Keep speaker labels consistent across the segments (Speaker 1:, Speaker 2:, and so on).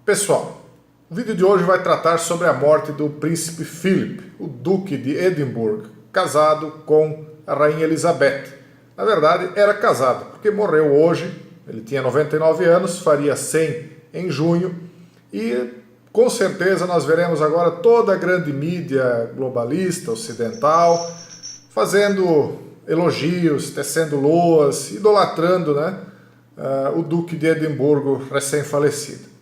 Speaker 1: Pessoal, o vídeo de hoje vai tratar sobre a morte do príncipe Philip, o duque de Edimburgo, casado com a rainha Elizabeth. Na verdade, era casado, porque morreu hoje, ele tinha 99 anos, faria 100 em junho, e com certeza nós veremos agora toda a grande mídia globalista, ocidental, fazendo elogios, tecendo loas, idolatrando, o duque de Edimburgo recém-falecido.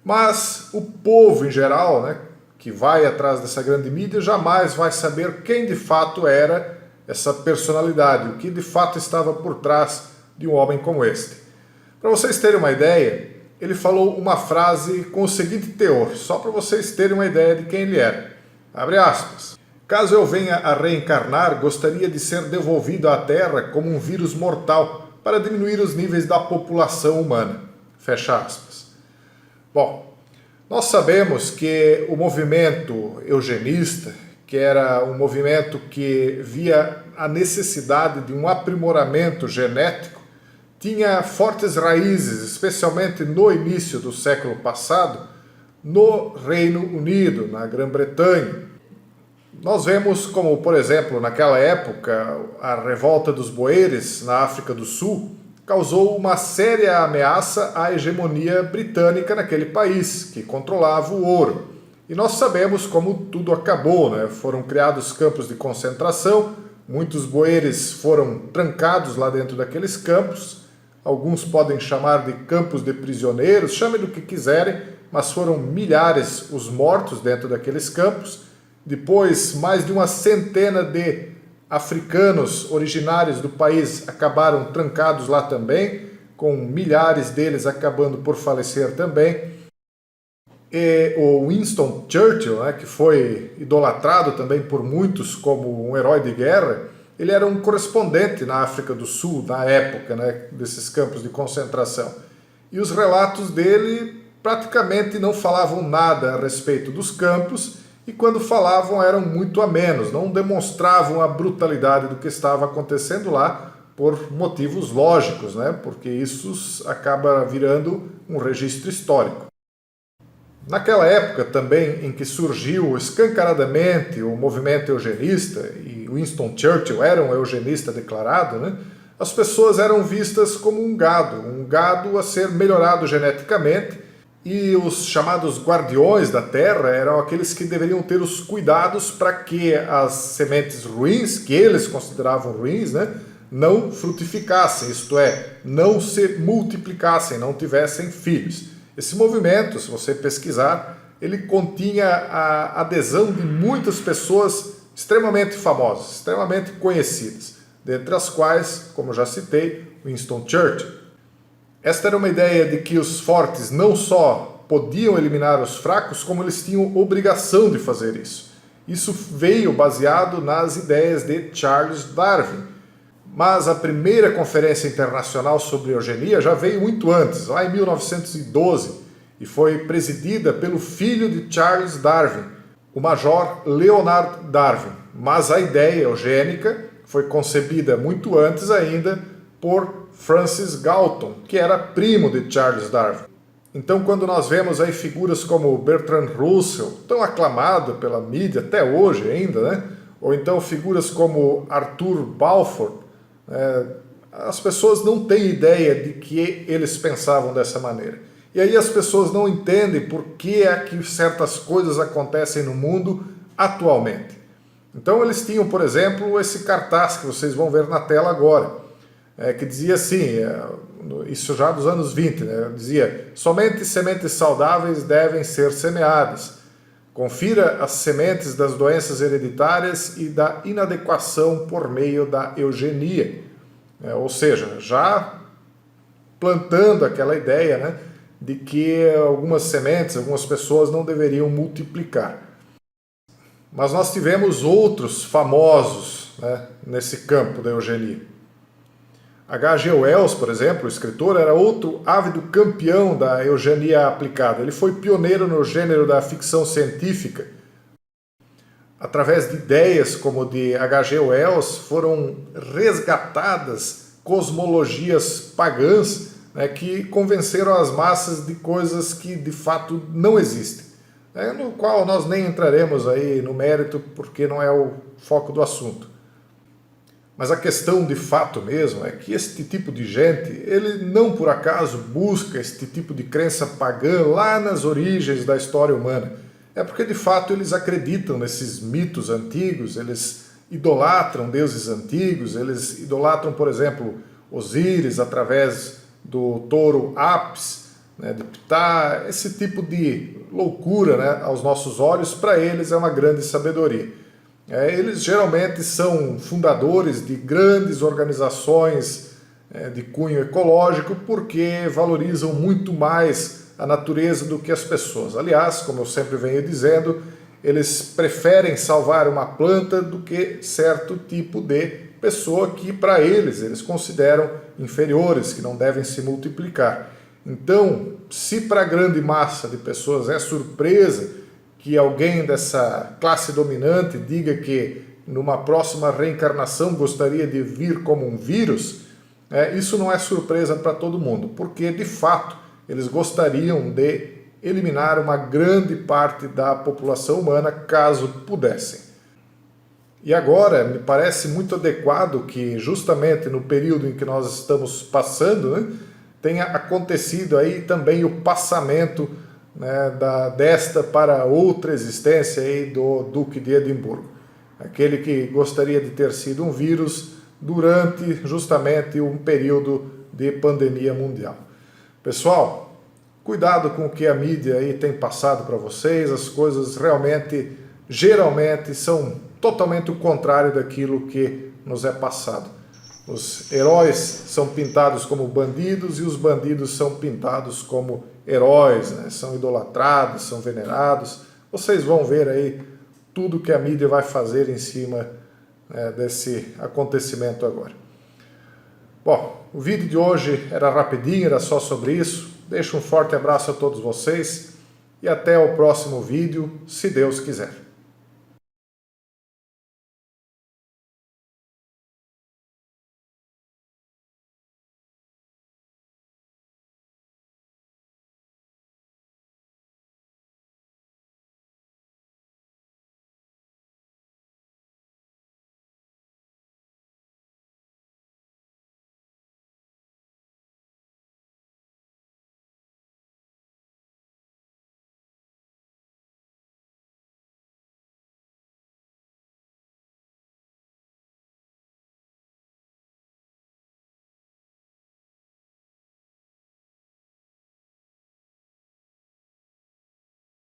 Speaker 1: Mas o povo em geral, que vai atrás dessa grande mídia, jamais vai saber quem de fato era essa personalidade, o que de fato estava por trás de um homem como este. Para vocês terem uma ideia, ele falou uma frase com o seguinte teor, só para vocês terem uma ideia de quem ele era. Abre aspas. Caso eu venha a reencarnar, gostaria de ser devolvido à Terra como um vírus mortal para diminuir os níveis da população humana. Fecha aspas. Bom, nós sabemos que o movimento eugenista, que era um movimento que via a necessidade de um aprimoramento genético, tinha fortes raízes, especialmente no início do século passado, no Reino Unido, na Grã-Bretanha. Nós vemos como, por exemplo, naquela época, a revolta dos boeres na África do Sul causou uma séria ameaça à hegemonia britânica naquele país, que controlava o ouro. E nós sabemos como tudo acabou, Foram criados campos de concentração, muitos boeres foram trancados lá dentro daqueles campos, alguns podem chamar de campos de prisioneiros, chamem do que quiserem, mas foram milhares os mortos dentro daqueles campos. Depois, mais de uma centena de africanos originários do país acabaram trancados lá também, com milhares deles acabando por falecer também. E o Winston Churchill, que foi idolatrado também por muitos como um herói de guerra, ele era um correspondente na África do Sul, na época desses campos de concentração. E os relatos dele praticamente não falavam nada a respeito dos campos, e quando falavam eram muito amenos, não demonstravam a brutalidade do que estava acontecendo lá por motivos lógicos, porque isso acaba virando um registro histórico. Naquela época também em que surgiu escancaradamente o movimento eugenista, e Winston Churchill era um eugenista declarado, as pessoas eram vistas como um gado a ser melhorado geneticamente, e os chamados guardiões da terra eram aqueles que deveriam ter os cuidados para que as sementes ruins, que eles consideravam ruins, não frutificassem, isto é, não se multiplicassem, não tivessem filhos. Esse movimento, se você pesquisar, ele continha a adesão de muitas pessoas extremamente famosas, extremamente conhecidas, dentre as quais, como já citei, Winston Churchill. Esta era uma ideia de que os fortes não só podiam eliminar os fracos, como eles tinham obrigação de fazer isso. Isso veio baseado nas ideias de Charles Darwin. Mas a primeira conferência internacional sobre eugenia já veio muito antes, lá em 1912, e foi presidida pelo filho de Charles Darwin, o Major Leonard Darwin. Mas a ideia eugênica foi concebida muito antes ainda por Francis Galton, que era primo de Charles Darwin. Então, quando nós vemos aí figuras como Bertrand Russell, tão aclamado pela mídia até hoje ainda, ou então figuras como Arthur Balfour, as pessoas não têm ideia de que eles pensavam dessa maneira. E aí as pessoas não entendem por que é que certas coisas acontecem no mundo atualmente. Então eles tinham, por exemplo, esse cartaz que vocês vão ver na tela agora, que dizia assim, isso já dos anos 20, dizia: somente sementes saudáveis devem ser semeadas. Confira as sementes das doenças hereditárias e da inadequação por meio da eugenia. Ou seja, já plantando aquela ideia de que algumas sementes, algumas pessoas não deveriam multiplicar. Mas nós tivemos outros famosos nesse campo da eugenia. H.G. Wells, por exemplo, o escritor, era outro ávido campeão da eugenia aplicada. Ele foi pioneiro no gênero da ficção científica. Através de ideias como de H.G. Wells, foram resgatadas cosmologias pagãs né, que convenceram as massas de coisas que de fato não existem, né, no qual nós nem entraremos aí no mérito porque não é o foco do assunto. Mas a questão de fato mesmo é que este tipo de gente, ele não por acaso busca este tipo de crença pagã lá nas origens da história humana. É porque de fato eles acreditam nesses mitos antigos, eles idolatram deuses antigos, eles idolatram, por exemplo, Osíris através do touro Apis, né, de Ptah. Esse tipo de loucura, né, aos nossos olhos, para eles é uma grande sabedoria. Eles geralmente são fundadores de grandes organizações de cunho ecológico porque valorizam muito mais a natureza do que as pessoas. Aliás, como eu sempre venho dizendo, eles preferem salvar uma planta do que certo tipo de pessoa que, para eles consideram inferiores, que não devem se multiplicar. Então, se para a grande massa de pessoas é surpresa que alguém dessa classe dominante diga que numa próxima reencarnação gostaria de vir como um vírus, isso não é surpresa para todo mundo, porque de fato eles gostariam de eliminar uma grande parte da população humana caso pudessem. E agora me parece muito adequado que justamente no período em que nós estamos passando, né, tenha acontecido aí também o passamento, né, desta para outra existência aí do Duque de Edimburgo, aquele que gostaria de ter sido um vírus durante justamente um período de pandemia mundial. Pessoal, cuidado com o que a mídia aí tem passado para vocês, as coisas realmente, geralmente, são totalmente o contrário daquilo que nos é passado. Os heróis são pintados como bandidos e os bandidos são pintados como heróis, né? São idolatrados, são venerados. Vocês vão ver aí tudo que a mídia vai fazer em cima desse acontecimento agora. Bom, o vídeo de hoje era rapidinho, era só sobre isso. Deixo um forte abraço a todos vocês e até o próximo vídeo, se Deus quiser.